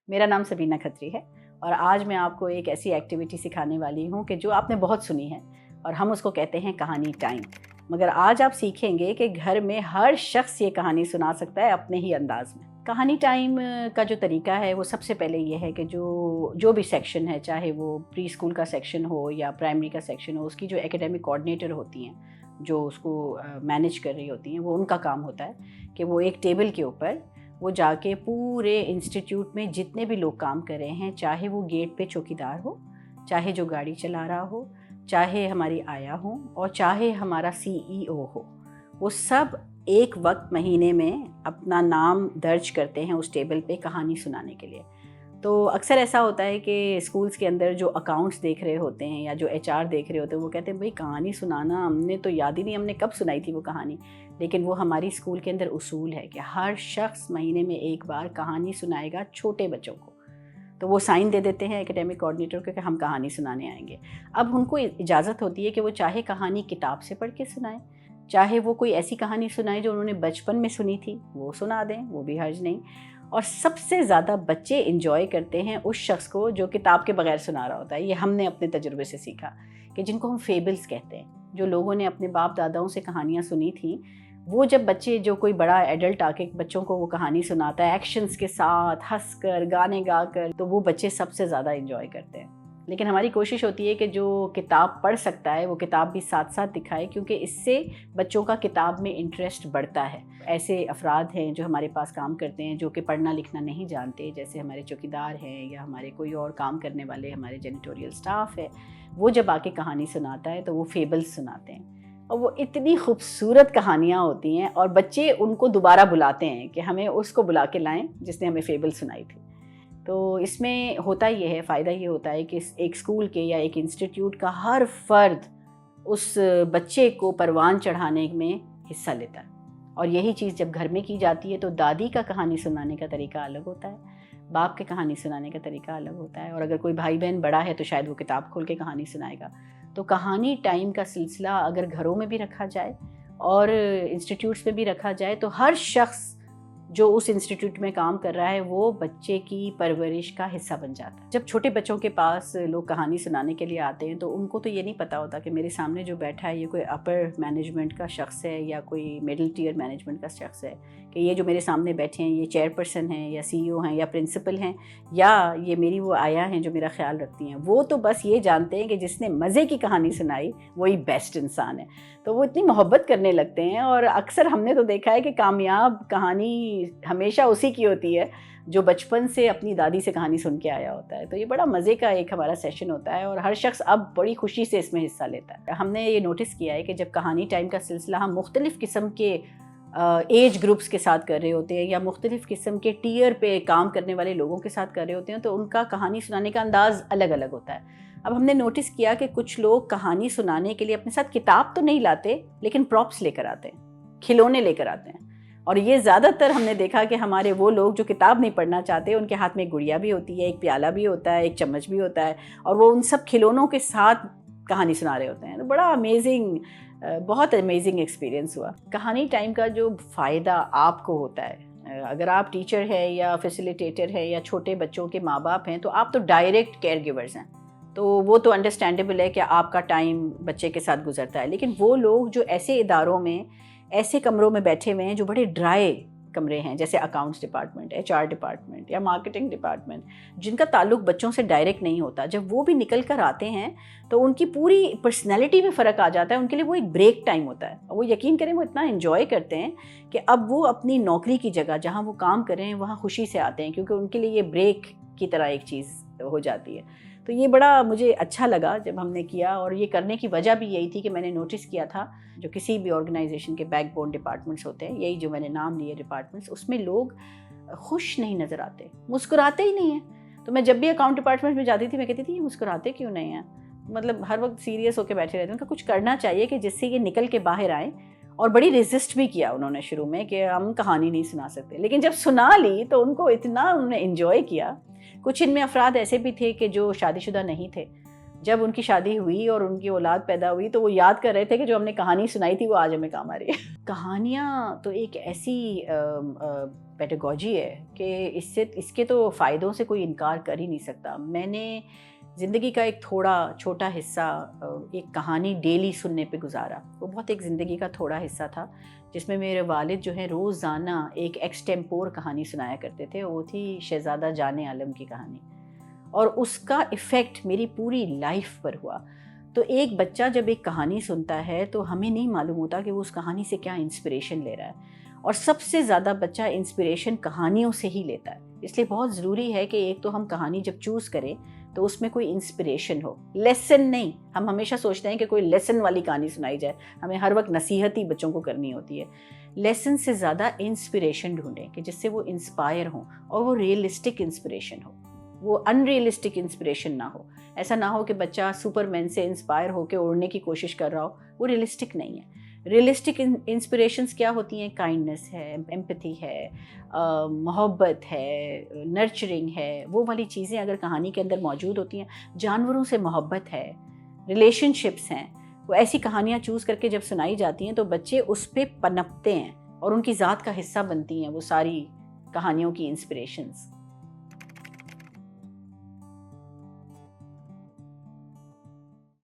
میرا نام سبینہ کھتری ہے اور آج میں آپ کو ایک ایسی ایکٹیویٹی سکھانے والی ہوں کہ جو آپ نے بہت سنی ہے اور ہم اس کو کہتے ہیں کہانی ٹائم. مگر آج آپ سیکھیں گے کہ گھر میں ہر شخص یہ کہانی سنا سکتا ہے اپنے ہی انداز میں. کہانی ٹائم کا جو طریقہ ہے وہ سب سے پہلے یہ ہے کہ جو بھی سیکشن ہے، چاہے وہ پری اسکول کا سیکشن ہو یا پرائمری کا سیکشن ہو، اس کی جو ایکیڈیمک کوآرڈینیٹر ہوتی ہیں جو اس کو مینیج کر رہی ہوتی ہیں، وہ ان کا کام ہوتا ہے کہ وہ ایک ٹیبل کے اوپر وہ جا کے پورے انسٹیٹیوٹ میں جتنے بھی لوگ کام کر رہے ہیں، چاہے وہ گیٹ پہ چوکیدار ہو، چاہے جو گاڑی چلا رہا ہو، چاہے ہماری آیا ہوں اور چاہے ہمارا CEO ہو، وہ سب ایک وقت مہینے میں اپنا نام درج کرتے ہیں اس ٹیبل پہ کہانی سنانے کے لیے. تو اکثر ایسا ہوتا ہے کہ اسکولس کے اندر جو اکاؤنٹس دیکھ رہے ہوتے ہیں یا جو HR دیکھ رہے ہوتے ہیں وہ کہتے ہیں بھئی کہانی سنانا ہم نے تو یاد ہی نہیں، ہم نے کب سنائی تھی وہ کہانی. لیکن وہ ہماری اسکول کے اندر اصول ہے کہ ہر شخص مہینے میں ایک بار کہانی سنائے گا چھوٹے بچوں کو. تو وہ سائن دے دیتے ہیں ایکیڈیمک کوآرڈینیٹر کو کہ ہم کہانی سنانے آئیں گے. اب ان کو اجازت ہوتی ہے کہ وہ چاہے کہانی کتاب سے پڑھ کے سنائیں، چاہے وہ کوئی ایسی کہانی سنائیں جو انہوں نے بچپن میں سنی تھی وہ سنا دیں، وہ بھی حرج نہیں. اور سب سے زیادہ بچے انجوائے کرتے ہیں اس شخص کو جو کتاب کے بغیر سنا رہا ہوتا ہے. یہ ہم نے اپنے تجربے سے سیکھا کہ جن کو ہم فیبلز کہتے ہیں، جو لوگوں نے اپنے باپ داداؤں سے کہانیاں سنی تھیں، وہ جب بچے جو کوئی بڑا ایڈلٹ آ کے بچوں کو وہ کہانی سناتا ہے ایکشنز کے ساتھ، ہنس کر، گانے گا کر، تو وہ بچے سب سے زیادہ انجوائے کرتے ہیں. لیکن ہماری کوشش ہوتی ہے کہ جو کتاب پڑھ سکتا ہے وہ کتاب بھی ساتھ ساتھ دکھائے، کیونکہ اس سے بچوں کا کتاب میں انٹرسٹ بڑھتا ہے. ایسے افراد ہیں جو ہمارے پاس کام کرتے ہیں جو کہ پڑھنا لکھنا نہیں جانتے، جیسے ہمارے چوکیدار ہیں یا ہمارے کوئی اور کام کرنے والے ہمارے جینیٹوریل سٹاف ہے. وہ جب آ کے کہانی سناتا ہے تو وہ فیبلز سناتے ہیں اور وہ اتنی خوبصورت کہانیاں ہوتی ہیں اور بچے ان کو دوبارہ بلاتے ہیں کہ ہمیں اس کو بلا کے لائیں جس نے ہمیں فیبل سنائی تھی. تو اس میں ہوتا یہ ہے، فائدہ یہ ہوتا ہے کہ ایک اسکول کے یا ایک انسٹیٹیوٹ کا ہر فرد اس بچے کو پروان چڑھانے میں حصہ لیتا ہے. اور یہی چیز جب گھر میں کی جاتی ہے تو دادی کا کہانی سنانے کا طریقہ الگ ہوتا ہے، باپ کے کہانی سنانے کا طریقہ الگ ہوتا ہے، اور اگر کوئی بھائی بہن بڑا ہے تو شاید وہ کتاب کھول کے کہانی سنائے گا. تو کہانی ٹائم کا سلسلہ اگر گھروں میں بھی رکھا جائے اور انسٹیٹیوٹس میں بھی رکھا جائے تو ہر شخص جو اس انسٹیٹیوٹ میں کام کر رہا ہے وہ بچے کی پرورش کا حصہ بن جاتا ہے. جب چھوٹے بچوں کے پاس لوگ کہانی سنانے کے لیے آتے ہیں تو ان کو تو یہ نہیں پتا ہوتا کہ میرے سامنے جو بیٹھا ہے یہ کوئی اپر مینجمنٹ کا شخص ہے یا کوئی مڈل ٹیئر مینجمنٹ کا شخص ہے، کہ یہ جو میرے سامنے بیٹھے ہیں یہ چیئرپرسن ہیں یا CEO ہیں یا پرنسپل ہیں یا یہ میری وہ آیا ہیں جو میرا خیال رکھتی ہیں. وہ تو بس یہ جانتے ہیں کہ جس نے مزے کی کہانی سنائی وہی بیسٹ انسان ہے. تو وہ اتنی محبت کرنے لگتے ہیں اور اکثر ہم نے تو دیکھا ہے کہ کامیاب کہانی ہمیشہ اسی کی ہوتی ہے جو بچپن سے اپنی دادی سے کہانی سن کے آیا ہوتا ہے. تو یہ بڑا مزے کا ایک ہمارا سیشن ہوتا ہے اور ہر شخص اب بڑی خوشی سے اس میں حصہ لیتا ہے. ہم نے یہ نوٹس کیا ہے کہ جب کہانی ٹائم کا سلسلہ ہم مختلف قسم کے ایج گروپس کے ساتھ کر رہے ہوتے ہیں یا مختلف قسم کے ٹیئر پہ کام کرنے والے لوگوں کے ساتھ کر رہے ہوتے ہیں تو ان کا کہانی سنانے کا انداز الگ الگ ہوتا ہے. اب ہم نے نوٹس کیا کہ کچھ لوگ کہانی سنانے کے لیے اپنے ساتھ کتاب تو نہیں لاتے لیکن پراپس لے کر آتے ہیں، کھلونے لے کر آتے ہیں. اور یہ زیادہ تر ہم نے دیکھا کہ ہمارے وہ لوگ جو کتاب نہیں پڑھنا چاہتے ان کے ہاتھ میں ایک گڑیا بھی ہوتی ہے، ایک پیالہ بھی ہوتا ہے، ایک چمچ بھی ہوتا ہے اور وہ ان سب کھلونوں کے ساتھ کہانی سنا رہے ہوتے ہیں. تو بڑا بہت امیزنگ ایکسپیرینس ہوا. کہانی ٹائم کا جو فائدہ آپ کو ہوتا ہے، اگر آپ ٹیچر ہے یا فیسیلیٹیٹر ہے یا چھوٹے بچوں کے ماں باپ ہیں تو آپ تو ڈائریکٹ کیئر گیورز ہیں، تو وہ تو انڈرسٹینڈیبل ہے کہ آپ کا ٹائم بچے کے ساتھ گزرتا ہے. لیکن وہ لوگ جو ایسے اداروں میں ایسے کمروں میں بیٹھے ہوئے ہیں جو بڑے ڈرائی کمرے ہیں، جیسے اکاؤنٹس ڈپارٹمنٹ، HR ڈپارٹمنٹ یا مارکیٹنگ ڈپارٹمنٹ، جن کا تعلق بچوں سے ڈائریکٹ نہیں ہوتا، جب وہ بھی نکل کر آتے ہیں تو ان کی پوری پرسنالٹی میں فرق آ جاتا ہے. ان کے لیے وہ ایک بریک ٹائم ہوتا ہے. وہ یقین کریں وہ اتنا انجوائے کرتے ہیں کہ اب وہ اپنی نوکری کی جگہ جہاں وہ کام کر رہے ہیں وہاں خوشی سے آتے ہیں، کیونکہ ان کے لیے یہ بریک کی طرح ایک چیز ہو جاتی ہے. تو یہ بڑا مجھے اچھا لگا جب ہم نے کیا، اور یہ کرنے کی وجہ بھی یہی تھی کہ میں نے نوٹس کیا تھا جو کسی بھی آرگنائزیشن کے بیک بون ڈپارٹمنٹس ہوتے ہیں، یہی جو میں نے نام لیے ڈپارٹمنٹس، اس میں لوگ خوش نہیں نظر آتے، مسکراتے ہی نہیں ہیں. تو میں جب بھی اکاؤنٹ ڈپارٹمنٹ میں جاتی تھی میں کہتی تھی یہ مسکراتے کیوں نہیں ہیں، مطلب ہر وقت سیریس ہو کے بیٹھے رہتے ہیں. ان کا کچھ کرنا چاہیے کہ جس سے یہ نکل کے باہر آئیں. اور بڑی ریزسٹ بھی کیا انہوں نے شروع میں کہ ہم کہانی نہیں سنا سکتے، لیکن جب سنا لی تو ان کو اتنا انہوں نے انجوائے کیا. کچھ ان میں افراد ایسے بھی تھے کہ جو شادی شدہ نہیں تھے، جب ان کی شادی ہوئی اور ان کی اولاد پیدا ہوئی تو وہ یاد کر رہے تھے کہ جو ہم نے کہانی سنائی تھی وہ آج ہمیں کام آ رہی ہے. کہانیاں تو ایک ایسی پیڈاگوجی ہے کہ اس کے تو فائدوں سے کوئی انکار کر ہی نہیں سکتا. میں نے زندگی کا ایک تھوڑا چھوٹا حصہ ایک کہانی ڈیلی سننے پہ گزارا. وہ بہت ایک زندگی کا تھوڑا حصہ تھا جس میں میرے والد جو ہیں روزانہ ایک ایکسٹیمپور کہانی سنایا کرتے تھے. وہ تھی شہزادہ جان عالم کی کہانی, اور اس کا ایفیکٹ میری پوری لائف پر ہوا. تو ایک بچہ جب ایک کہانی سنتا ہے تو ہمیں نہیں معلوم ہوتا کہ وہ اس کہانی سے کیا انسپریشن لے رہا ہے, اور سب سے زیادہ بچہ انسپریشن کہانیوں سے ہی لیتا ہے. اس لیے بہت ضروری ہے کہ ایک تو ہم کہانی جب چوز کریں تو اس میں کوئی انسپریشن ہو, لیسن نہیں. ہم ہمیشہ سوچتے ہیں کہ کوئی لیسن والی کہانی سنائی جائے, ہمیں ہر وقت نصیحت ہی بچوں کو کرنی ہوتی ہے. لیسن سے زیادہ انسپریشن ڈھونڈیں کہ جس سے وہ انسپائر ہوں, اور وہ ریئلسٹک انسپریشن ہو, وہ ان ریئلسٹک انسپریشن نہ ہو. ایسا نہ ہو کہ بچہ سپر مین سے انسپائر ہو کے اڑنے کی کوشش کر رہا ہو, وہ ریئلسٹک نہیں ہے. ریئلسٹک انسپریشنز کیا ہوتی ہیں؟ کائنڈنس ہے, ایمپتھی ہے, محبت ہے, نرچرنگ ہے. وہ والی چیزیں اگر کہانی کے اندر موجود ہوتی ہیں, جانوروں سے محبت ہے, ریلیشن شپس ہیں, وہ ایسی کہانیاں چوز کر کے جب سنائی جاتی ہیں تو بچے اس پہ پنپتے ہیں اور ان کی ذات کا حصہ بنتی ہیں وہ ساری کہانیوں کی انسپریشنز.